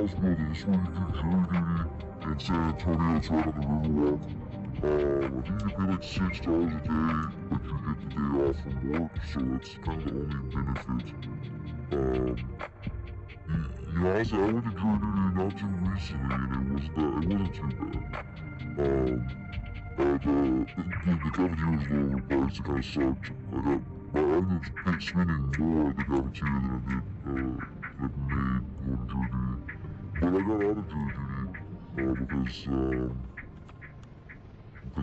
house building. This is where you do jury duty in San Antonio. It's right on the Riverwalk. I think you pay like $6 a day, but you get the day off from work, so that's kind of the only benefit. Honestly, I went to jury duty not too recently, and it wasn't too bad. But the cafeteria was a little overpriced. It kind of sucked. I ended up spending more at the cafeteria than I did made going to jury duty. But I got out of jury duty because I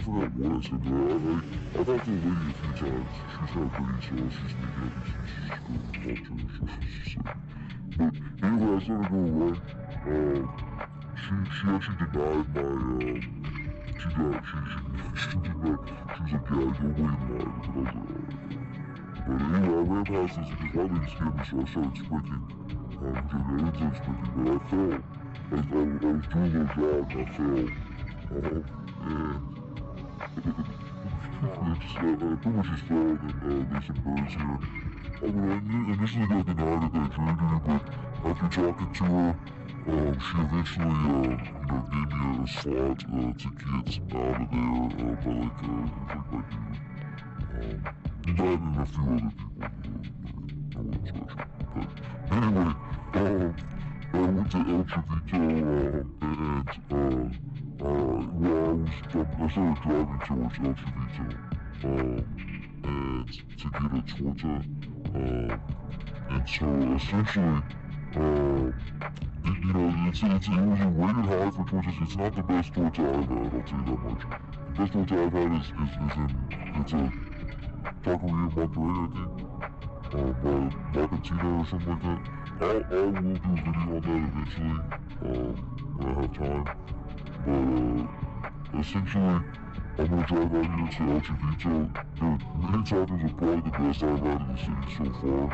forgot what I said, but I talked to the lady a few times. She's not pretty, so she's making up excuses to go talk to her. But anyway, I started to go run. She actually denied my, she denied, she was like, yeah, you're way in line. And I was like, alright. But anyway, I ran past this because my lady scared me, so I started sprinting. Which I didn't start sprinting, but I fell. I was doing a little jog, and I fell. And I pretty much just fell, and there's some birds here. I initially got denied at that jury duty, but after talking to her, she eventually, gave me a slot to get out of there by like by noon. That and a few other people. No one special. But anyway, I went to El Chavito, and I started driving towards El Chavito, and to get a torta, and so essentially, it was rated high for tortas. It's not the best torta I've had, I'll tell you that much. The best torta I've had is it's a taqueria in Monterey, I think, by La Cantina or something like that. I will do a video on that eventually, when I have time. But essentially, I'm gonna drive out here to El Chavito. The mini tacos are probably the best I've had in the city so far.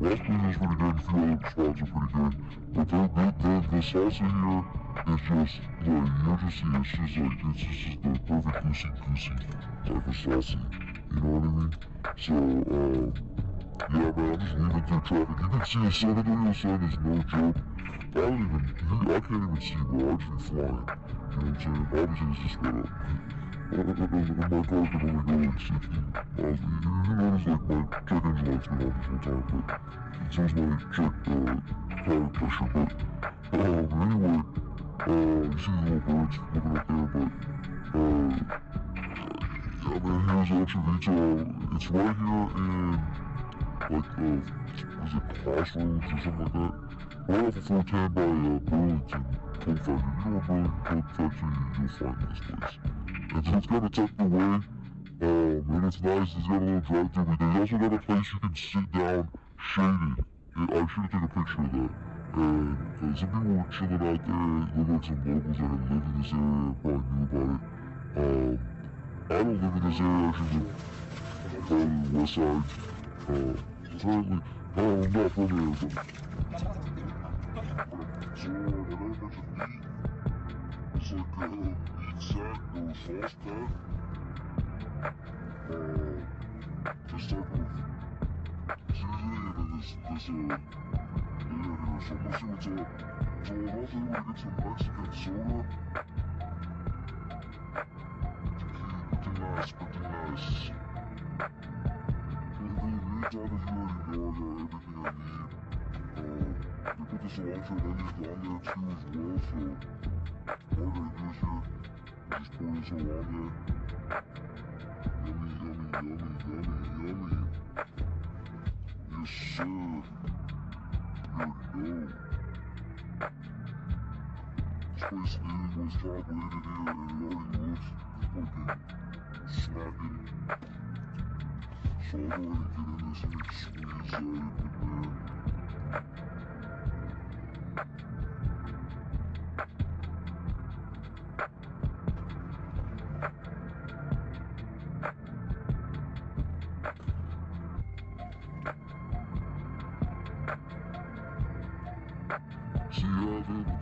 Las Piñas is pretty good, a few other spots are pretty good. But the salsa here is just, like, you'll just see, it's just the perfect goosey type of salsa. You know what I mean? So, yeah, man, I'm just leaving through traffic. You can see the San Antonio sun is no joke. I can't even see, bro. I just be flying. You know what I'm saying? Obviously, it's just sped up. My car can only go like 60 miles. You notice, like, my check engine light's been on this whole time, but it says my check, tire pressure, but, anyway, you see these little birds looking up there, but, yeah, man, here's El Chavito. It's right here in, like, was it Crossroads or something like that? Right off of 410 by, Burlington Coat Factory. You know what Burlington Coat Factory, you'll find this place. And so it's kind of tucked away, and it's nice. It's got a little drive-thru, but there's also got a place you can sit down shaded. I should have taken a picture of that. And some people were chilling out there. It looked like some locals that had lived in this area probably knew about it. I don't live in this area. I actually live probably on the west side. Currently, I'm not from here, but so I got a bunch of meat. It's like meat sack or sauce pan. This type of seasoning and this layer here. So I'm gonna see what's up. So I'm also able to get some Mexican soda. Pretty nice. The meat out of here, I got everything I need. They put the cilantro and onions on there too as well, so all I gotta do is here, just pour this all on there. Yummy. Yes, sir. You already know. This place was top rated here, and it already looks fucking smacking. So I'll go ahead and get in this and squeeze everything there.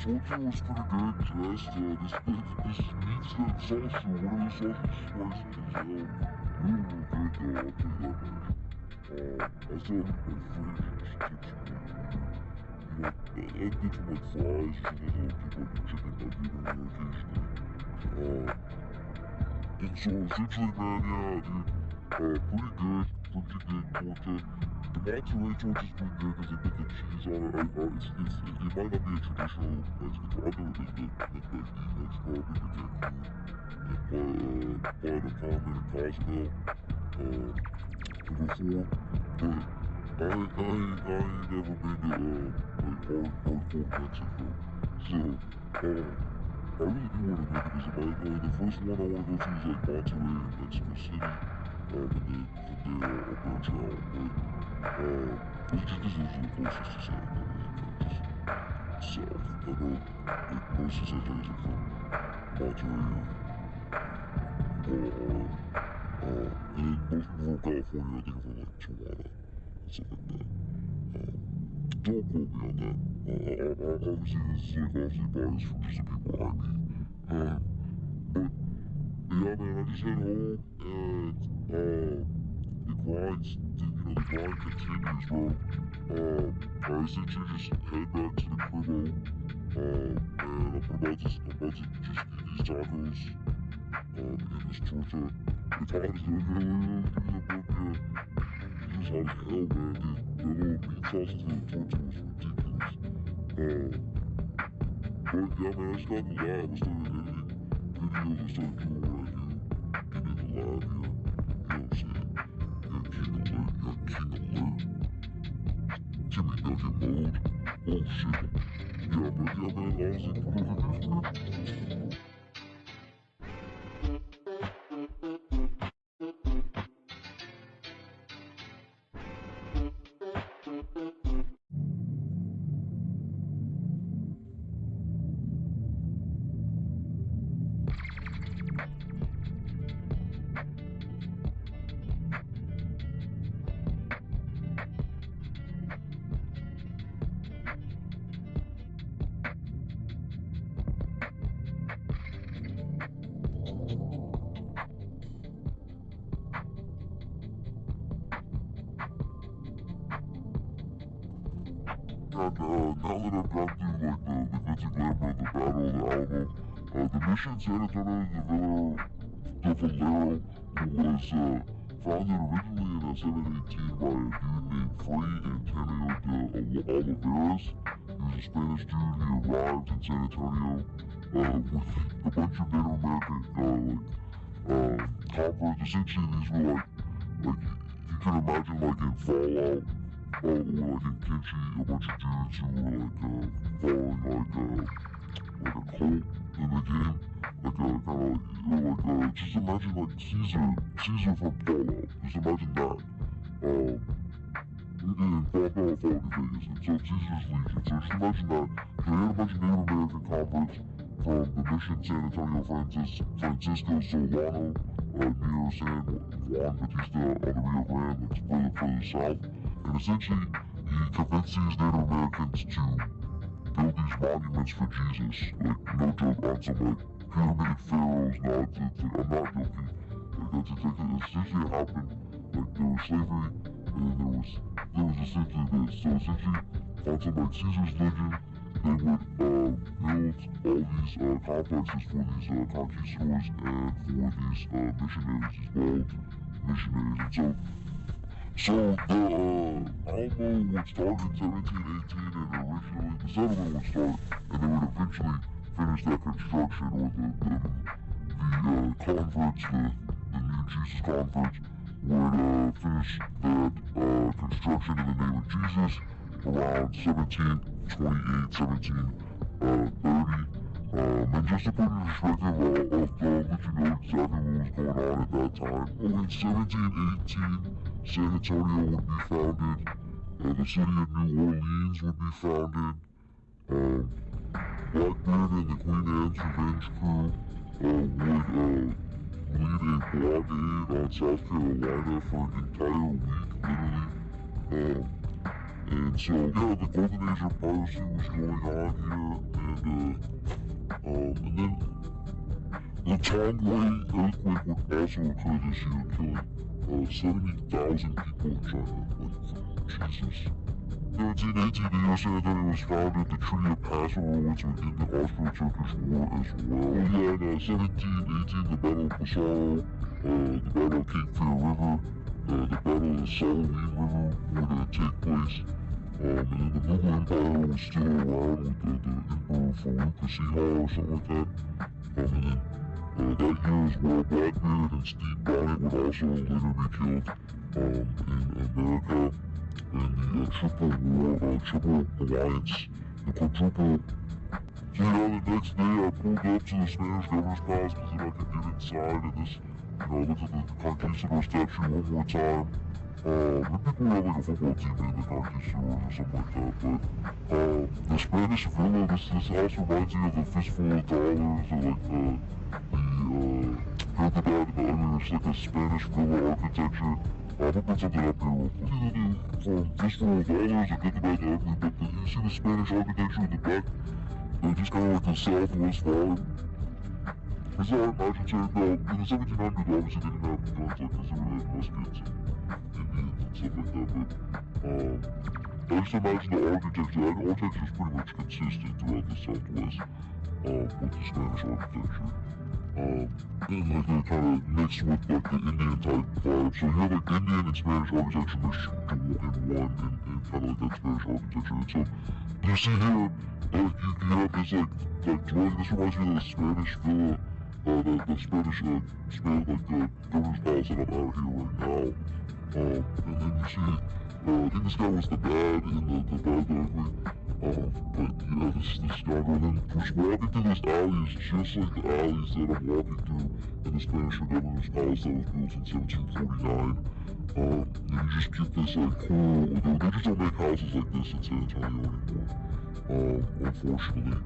Torture was pretty good, dressed, this meat's got salsa, whatever the sauce is spicy as hell. Really good though, I'll tell you that much. I still have my fridge, just keeps I'd get some like fries or something, I'll get like a chicken nugget in there occasionally. And so essentially, man, yeah, dude, pretty good torta. The Monterey torta is pretty good because they put the cheese on it. It might not be a traditional Mexican torta. I've never been to Mexico. I've been to Cancun and Playa del Carmen and Cozumel before, but I ain't never been to like hardcore Mexico. So I really do want to visit because the first one I want to go to is like Monterrey in Mexico City. And then from there I'll branch out. But it's just because those are the closest to Santa Clara, just south. I know like most of San Diego are from Monterrey or and most people from California I think are from like Tijuana and stuff like that. Don't quote me on that. Obviously this is like obviously biased from just the people behind me. But yeah, man, I just head home and the grind continues, bro. I essentially just head back to the cribbo, and I'm about to just eat these tacos, and this torta. The tacos, it's hot as hell, man. The little meat sauces in the torta was ridiculous. But yeah, man, I just got in the lab. I started editing videos. I started doing what I do. Getting in the lab here. You know what I'm saying? King Alert. Jimmy Nugget mode. Oh shit. Yeah, but yeah, man, honestly, now that I've gone through like the glitz and glamour of the Battle of the Alamo, the mission San Antonio de Valero, who was founded originally in 718 by a dude named Fray Antonio de Oliveras. He was a Spanish dude. He arrived in San Antonio with a bunch of Native American converts. Essentially, these were like you can imagine like in Fallout. Or like in Kenshi, a bunch of dudes who were like following like a cult in the game, like kind of like just imagine like Caesar from Fallout. Just imagine that. In Fallout New Vegas, and so Caesar's Legion. So just imagine that. So they had a bunch of Native American converts from the mission San Antonio Francisco Solano near San Juan Batista on the Rio Grande, that's further south. And essentially, he convinced these Native Americans to build these monuments for Jesus. Like, no joke, on some like pyramid pharaohs. No, I'm not joking. Like, that's exactly, essentially it happened. Like, there was slavery, and then there was essentially this. So essentially, on some like Caesar's legend, they would build all these complexes for these conquistadors and for these missionaries, these world missionaries. And so the Alamo would start in 1718, and originally the settlement would start, and they would eventually finish that construction, or the converts, the new Jesus converts, would finish that construction in the name of Jesus around 1728, 1730. And just to put in perspective let you know exactly what was going on at that time. Well, in 1718, San Antonio would be founded, the city of New Orleans would be founded, Blackbeard and the Queen Anne's Revenge crew would lead a blockade on South Carolina for an entire week, literally. And so, yeah, the Golden Age of piracy was going on here, and then the Tongway earthquake would also occur this year, killing 70,000 people in China. Like, Jesus. 1718, the U.S. San Antonio was founded. The Treaty of Passarowitz within the Austro-Turkish War as well. Yeah, in 1718, the Battle of Passaro, the Battle of Cape Fear River, the Battle of the Salween River would take place. And then the Mughal Empire was still around with the Emperor Farrukh Sihar or something like that. And then that year as well, Blackbeard and Stede Bonnet would also later be killed in America. And the Triple Alliance, the Quadruple. So yeah, the next day I pulled up to the Spanish Governor's Palace because then I could get inside and this, look at the Conquistador statue one more time. And people have like a football team in the Conquistadors or something like that, but the Spanish Villa, this house reminds me of the Fistful of Dollars, or like the Good, the Bad, and the Ugly. It's like a Spanish villa architecture. I'll put something up here real quick. From Fistful of Dollars, and Good, the Bad, and the Ugly, but you see the Spanish architecture in the back? They're just kind of like the Southwest vibe. It's not imagine saying, no, in the 1700s, obviously they didn't have guns like this, they would have muskets and Indians and stuff like that, but I just imagine the architecture is pretty much consistent throughout the Southwest with the Spanish architecture. And like they kind of mix with like the Indian type vibe. So you have like Indian and Spanish architecture mixed in one, and kind of like that Spanish architecture. And so you see here, you have this like dwelling. This reminds me of the Spanish villa, the Spanish governor's palace that I'm out here right now. And then you see, I think this guy was the bad in the bad, the ugly. But yeah, this guy, and then just walking through this alley is just like the alleys that I'm walking through in the Spanish governor's palace that was built in 1749. And you just get this like cool, they just don't make houses like this in San Antonio anymore, unfortunately.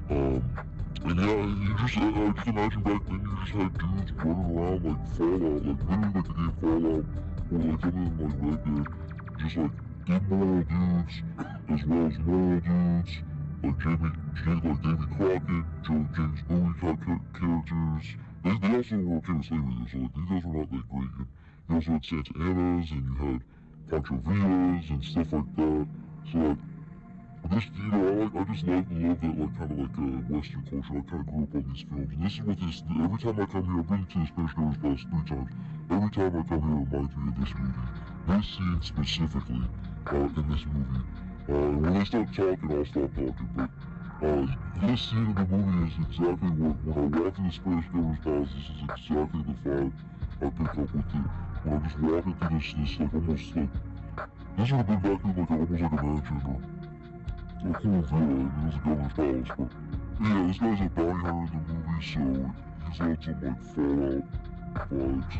And yeah, I just imagine back then you just had dudes running around like Fallout, like literally like the game Fallout, or like some of them like Red Dead, just like immoral dudes, as well as moral dudes, like Davy Crockett, James Bowie characters. They also were okay with slavery though, so like these guys were not that great. You also had Santa Annas, and you had Pancho Villas and stuff like that. So like, this, I just love that, like, kind of like, Western culture. I kind of grew up on these films, and this is what every time I come here, I've been to the Spanish Governor's Palace 3 times. Every time I come here, it reminds me of this movie. This scene specifically, in this movie. When they start talking, I'll stop talking, but, this scene in the movie is exactly what, when I walk to the Spanish Governor's Palace, this is exactly the vibe I pick up with it. When I'm just walking through this, like, almost, like, this would have been back in, like, almost like a mansion, or a cool villa, it was a governor's palace, but yeah, this guy's a bounty hunter in the movie, so he's had some like Fallout vibes.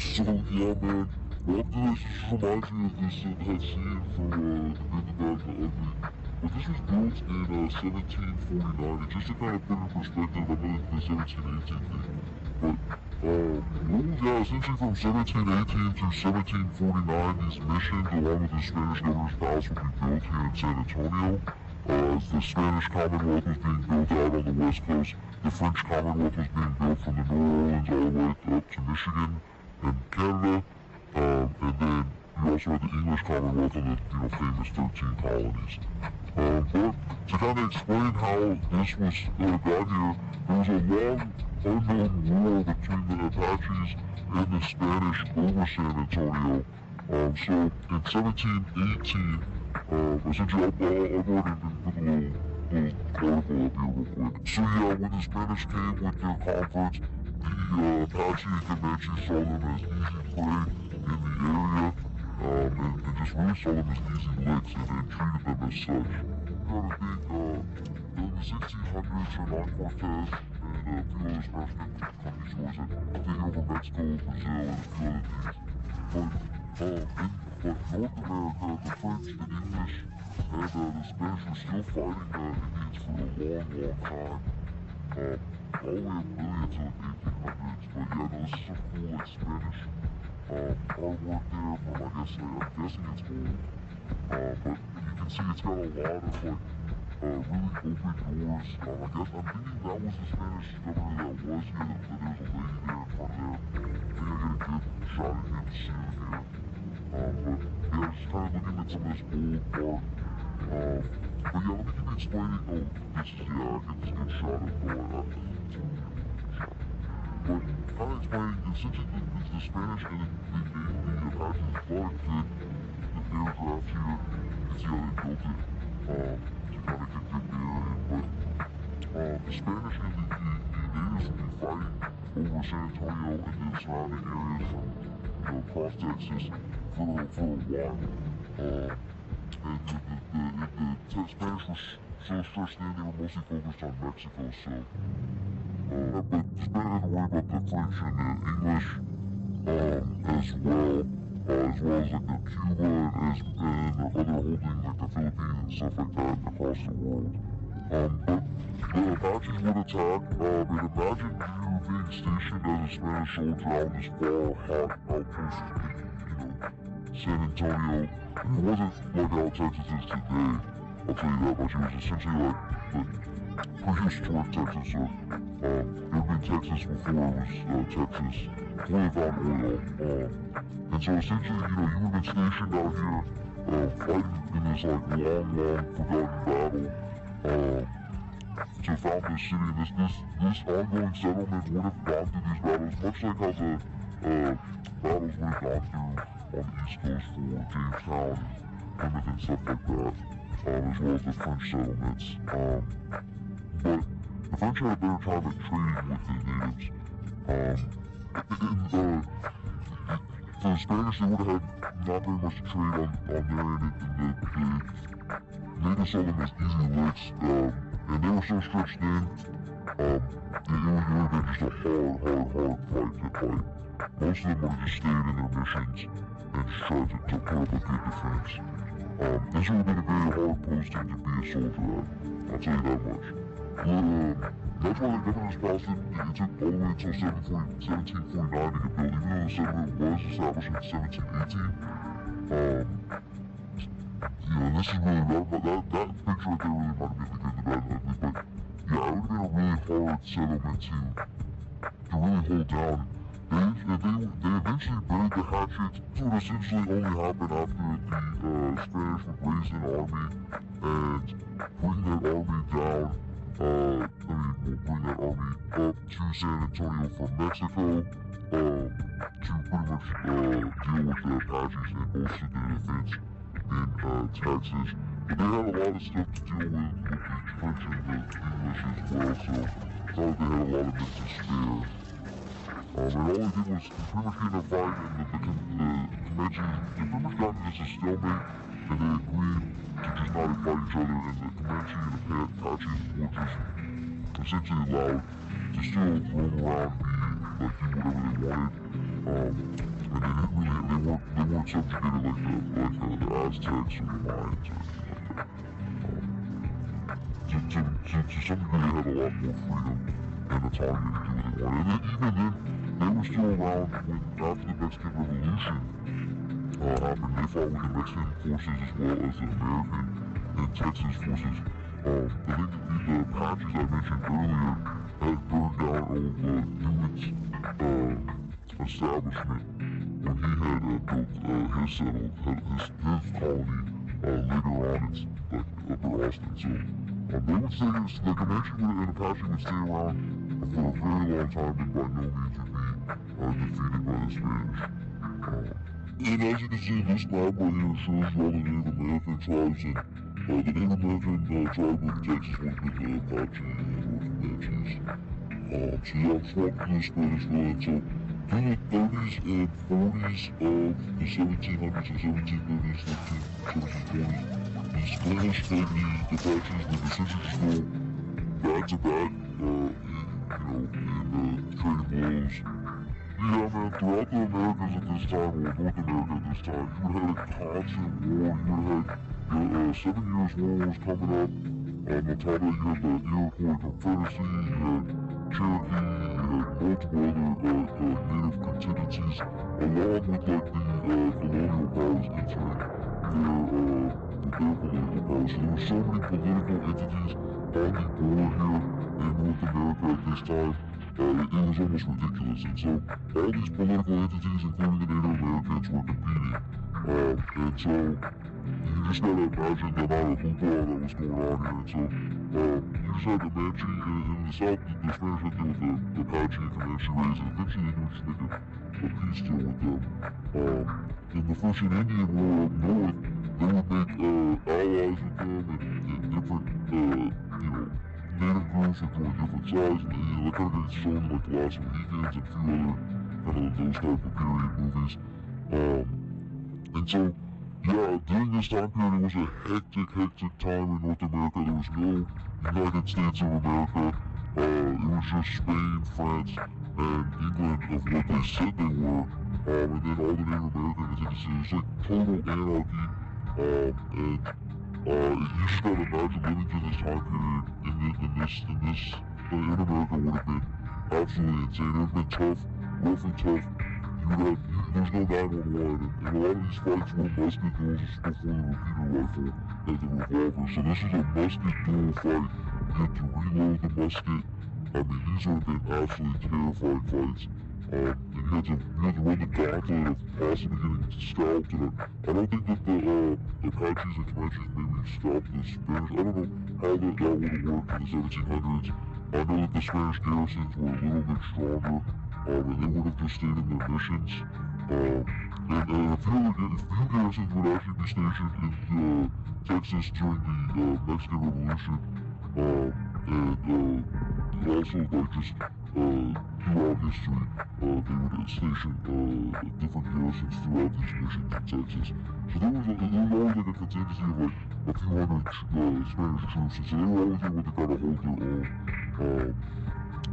So yeah, man, Walk the This just reminds me of this that scene from The Good, the Bad, and the Ugly. But this was built in 1749, and just to kind of put it in perspective, I know the 1718 thing, but yeah, essentially from 1718 to 1749, these missions along with the Spanish governor's palace would be built here in San Antonio. As the Spanish Commonwealth was being built out on the west coast, the French Commonwealth was being built from the New Orleans all the way up to Michigan and Canada, and then you also had the English Commonwealth and the famous 13 colonies. But to kind of explain how this was got here, there was a long unknown war between the Apaches and the Spanish over San Antonio. So in 1718, essentially I'll go ahead and put a little article up here real quick. So yeah, when the Spanish came with their conference, the Apache and Comanche saw them as easy prey in the area, and just really saw them as easy licks and treated them as such. You gotta think, in the 1600s, Hernan Cortez and a few other Spanish conquistadors had taken over Mexico, Brazil, and a few other things. But North America, the French, the English, and the Spanish were still fighting Indians for a long time. All the way up really until the 1800s. But yeah, no, this is some cool like Spanish artwork there from I'm guessing it's old. But you can see it's got a lot of like really open doors. I'm thinking that was the Spanish governor that was here. That there's a lady there in front of there. I think I get a good shot at him soon here. But yeah, just kind of looking at some of this old art. But yeah, let me keep explaining. Oh, this is, yeah, I get this good shot of but kind of explaining, essentially the Spanish and the Apaches bought a good aircraft here. You can see how they built it to kind of get good air in. But the Spanish and the natives would be fighting over San Antonio and the surrounding areas from across Texas for a while. And the Spanish was so stressed in, they were mostly focused on Mexico, so but Spanish had to worry about the French and the English as well as like Cuba and other holdings like the Philippines and stuff like that across the world. But the Apaches would attack, and imagine you being stationed as a Spanish soldier on this far hot outpost in, San Antonio. It wasn't like how Texas is today, I'll tell you that much. It was essentially like prehistoric Texas, or it had been Texas before it was Texas, live on oil. And so essentially, you would have been stationed out here, fighting in this like long forgotten battle, to found this city. And this ongoing settlement would have gone through these battles, much like how the battles would have gone through on the East Coast for Jamestown and Plymouth and stuff like that, as well as the French settlements. But the French had a better time at trading with the natives. The Spanish, they would have had not very much to trade on their end, and the natives saw them as easy licks, and they were so stretched thin, it would have been just a hard fight to fight. Most of them would have just stayed in their missions and just tried to put up a good defense. This would have been a very hard posting to be a soldier at, I'll tell you that much. That's why the governor's palace, it took all the way until 1749 to get built, even though the settlement was established in 1718. This is really, that picture right there really might have been the good, the bad, and the ugly, but yeah, it would have been a really hard settlement to really hold down. They eventually buried the hatchet. This would essentially only happen after the Spanish would raise an army and bring that army down. We'll bring that army up to San Antonio from Mexico, to pretty much deal with the Apaches and bolster their defense in Texas. But they had a lot of stuff to deal with the French and the English as well, so I thought they had a lot of it to spare. And all they did was pretty much get in a fight, and the Comanches, they pretty much got into just a stalemate, and they agreed to just not fight each other, and the Comanche and the Apaches were just essentially allowed to still roam around, be like, do whatever they wanted, and they weren't subjugated like the Aztecs or the Mayans or anything like that. To some degree, they had a lot more freedom and autonomy to do what they wanted. And even then, they were still around after the Mexican Revolution happened. They fought with the Mexican forces as well as the American and Texas forces. I think the Apaches I mentioned earlier had burned down old Hewitt's establishment when he had built his colony later on in Upper Austin. So they would stay, the Comanche and Apache would stay around for a very long time, and by no means would be defeated by the Spanish. And as you can see, this map right here shows you all the Native American tribes, and the Native American tribe of Texas would have been the Apache or Comanches. So yeah, I'm just walking through the Spanish village. So through the 30s and 40s of the 1700s and 1730s, 1720s, the Spanish and the Apaches would essentially just go back to back, in trading blows. Yeah, man, throughout the Americas at this time, or North America at this time, you would have had a constant war. You would have had the 7 Years' War was coming up. On top of that, you had the Iroquois Confederacy, you had Cherokee, you had multiple other native contingencies, along with like the colonial powers entering their political powers. So there were so many political entities on the board here in North America at this time. It was almost ridiculous, and so all these political entities, including the Native Americans, were competing, and so you just gotta imagine the amount of hoopla that was going on here. And so you just had Comanche in the south, the Spanish had to deal with the Apache and Comanche raids, and eventually they would just make a peace deal with them. In the French and Indian War up north, they would make allies with them, and different native groups would join different sides, and they kind of get shown in like The Last Mohicans and a few other kind of those type of period movies. And so, yeah, during this time period, it was a hectic time in North America. There was no United States of America. It was just Spain, France, and England of what they said they were. And then all the Native American entities. It was like total anarchy. And you just gotta imagine living through this time period in America would have been absolutely insane. It would have been tough, rough and tough. There's no 911, and a lot of these fights were musket duels before the repeater rifle and the revolver. So this is a musket duel fight you have to reload the musket. I mean, these would have been absolutely terrifying fights. And you had to run the gauntlet of possibly getting scalped. And I don't think that the Apaches and Comanches maybe scalped the Spanish. I don't know how that would have worked in the 1700s. I know that the Spanish garrisons were a little bit stronger, and they would have just stayed in their missions. And a few garrisons would actually be stationed in Texas during the Mexican Revolution. And also, like, just throughout history, they would station different garrisons throughout these missions in Texas. So there was always like a contingency of like a few hundred Spanish troops, and so they were always able to kind of hold their own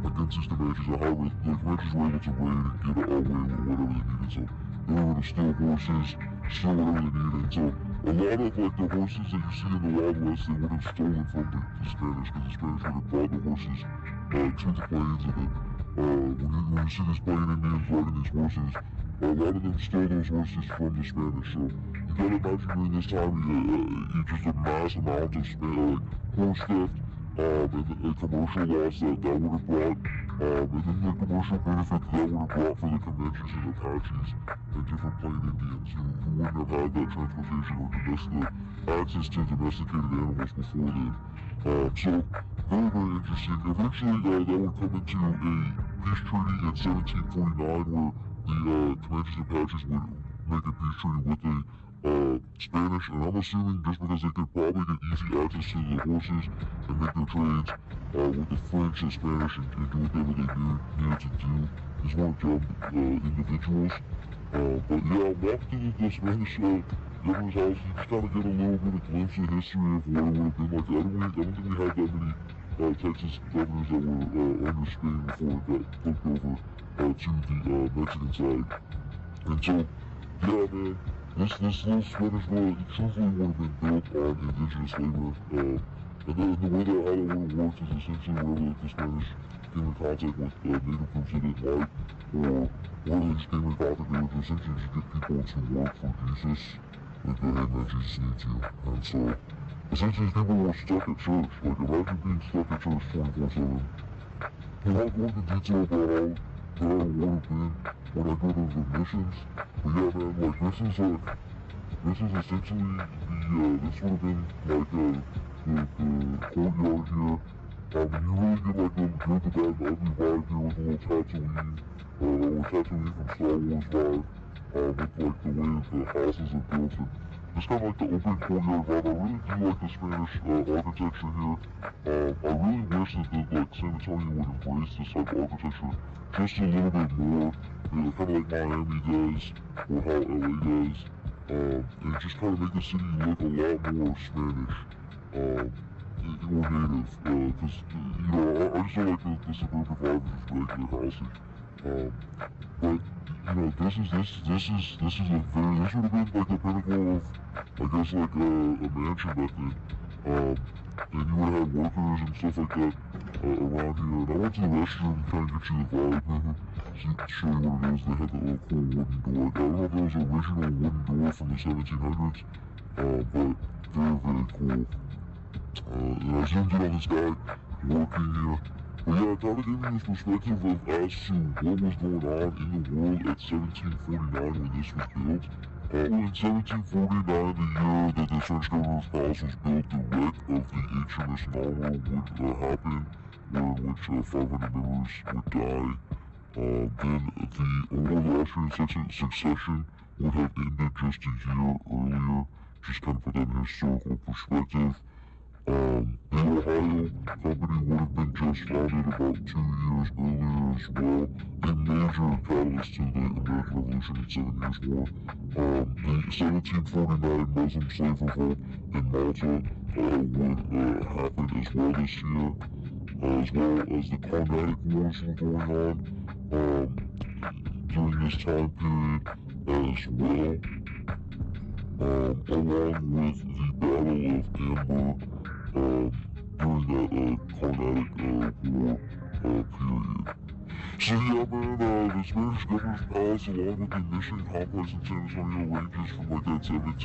against these Comanches. And however, the Comanches were able to raid and get away with whatever they needed. So they were able to steal horses, steal whatever they needed. So a lot of like the horses that you see in the Wild West, they would have stolen from the Spanish, because the Spanish would have brought the horses to the plains. And then when you see these plain Indians riding these horses, a lot of them stole those horses from the Spanish. So you gotta imagine during this time, just a mass amount of horse theft, and commercial loss that would have brought, and then the commercial benefit that would have brought for the Comanches and Apaches and different plain Indians who wouldn't have had that transportation or access to domesticated animals before then. So very, very interesting. Eventually, that would come into a peace treaty in 1749 where the Comanches and Apaches would make a peace treaty with the Spanish, and I'm assuming just because they could probably get easy access to the horses and make their trades with the French and Spanish and do whatever they needed to do. These weren't individuals. But yeah, walk through the Spanish governor's house, you just kind of get a little bit of glimpse of history of what it would have been like. I don't think we had that many Texas governors that were under Spain before it got flipped over to the Mexican side. And so, yeah, man, this little Spanish war truthfully would have been built on indigenous labor. And then the way that how that would have worked is essentially wherever the Spanish came in contact with native groups they didn't like, or where they just came in contact, they would essentially just get people to work for Jesus. Like, hey man, Jesus needs you. And so, essentially these people were stuck at church. Like, imagine being stuck at church 24/7. I won't go into detail about how that would have been when I go to the missions. But yeah, man, like, this is essentially this would have been like the courtyard here. You really get like the good, the bad, and the ugly vibe here with a little Tatooine, or Tatooine from Star Wars vibe, with like the way that the houses are built, and it's kind of like the open courtyard vibe. I really do like the Spanish architecture here. I really wish that like San Antonio would embrace this type of architecture just a little bit more, kind of like Miami does, or how LA does, and just kind of make the city look a lot more Spanish, or native, because, I just don't like the suburban vibe of just regular housing. But, this would have been like the pinnacle of, I guess, like a mansion back then. And you would have workers and stuff like that around here. And I went to the restroom to kind of get you the vibe, to show you what it is. They had the cool wooden door. I don't know if it was an original wooden door from the 1700s, but very, very cool. And I zoomed in on this guy working here. But yeah, I kind of gave you this perspective of as to what was going on in the world at 1749 when this was built. In 1749, the year that the French governor's palace was built, the wreck of the HMS Narwhal would happen, in which 500 members would die. Then the War of the Austrian Succession would have ended just a year earlier, just kind of put that in historical perspective. The Ohio Company would have been just founded about 2 years earlier as well, a major catalyst to the American Revolution and 7 Years' War. The 1749 Muslim slave revolt in Malta would happen as well this year, as well as the Carnatic Wars were going on during this time period as well, along with the Battle of Amber during that Carnatic War period. So yeah, man, the Spanish governor's palace, along with the mission complex in San Antonio, ranges from like that 1718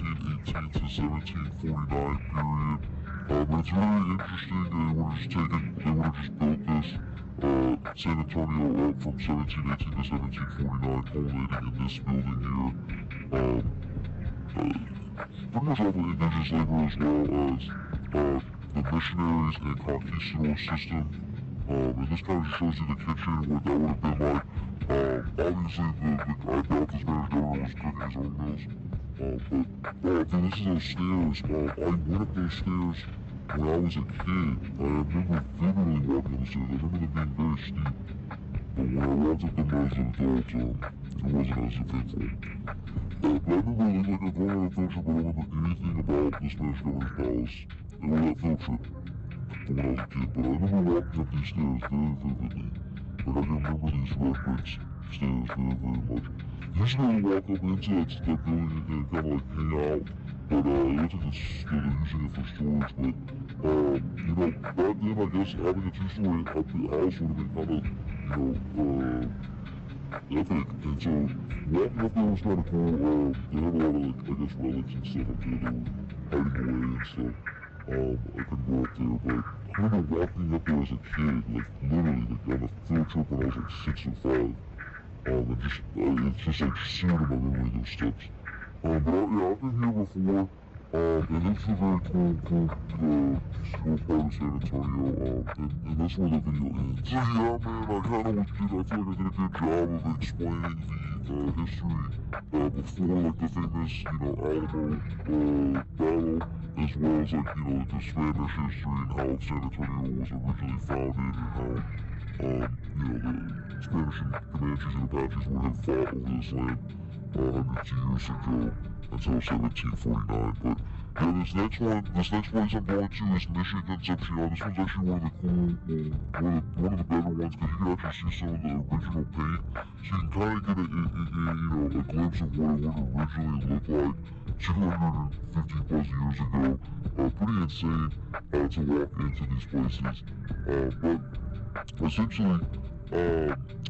to 1749 period. It's very interesting. They would have just built this San Antonio up from 1718 to 1749, culminating in this building here. Pretty much all the indigenous labor as well as the missionaries and conquistador system. And this kind of just shows you the kitchen, what that would have been like. Obviously, I doubt the Spanish governor was cooking his own meals. Dude, this is those stairs. I went up those stairs when I was a kid. I remember vividly walking up the stairs. I remember them being very steep. But when I walked up them as an adult, it wasn't as eventful. But I remember, like, going on a field trip, I don't remember anything about the Spanish governor's palace or that field trip from when I was a kid. But I remember walking up these stairs very vividly. Like, I can remember these red brick stairs very, very much. Usually I walk up into that building and kind of like hang out, but it looks like they're using it for storage. But you know, back then I guess having a two-story house would have been kind of, epic. And so walking up there was kind of cool. They had a lot of, like, I guess, relics and stuff up there that were hiding away and stuff. I couldn't go up there, but I remember walking up there as a kid, like literally, like on a field trip when I was like 6 or 5. And just, it's just like seared in my memory, those steps. But yeah, I've been here before, and this is a very cool part of San Antonio, and that's where the video ends. So yeah, man, I kind of I feel like I did a good job of explaining the history, before, like, the famous, Alamo, battle, as well as, like, the Spanish history and how San Antonio was originally founded, and how, the Spanish and Comanches and Apaches would have fought over this land hundreds of years ago until 1749. But yeah, this next place I'm going to is Mission Concepcion. This one's actually one of the cool, one of the better ones, because you can actually see some of the original paint, so you can kind of get a glimpse of what it would originally look like 250 plus years ago. Pretty insane to walk into these places. But essentially,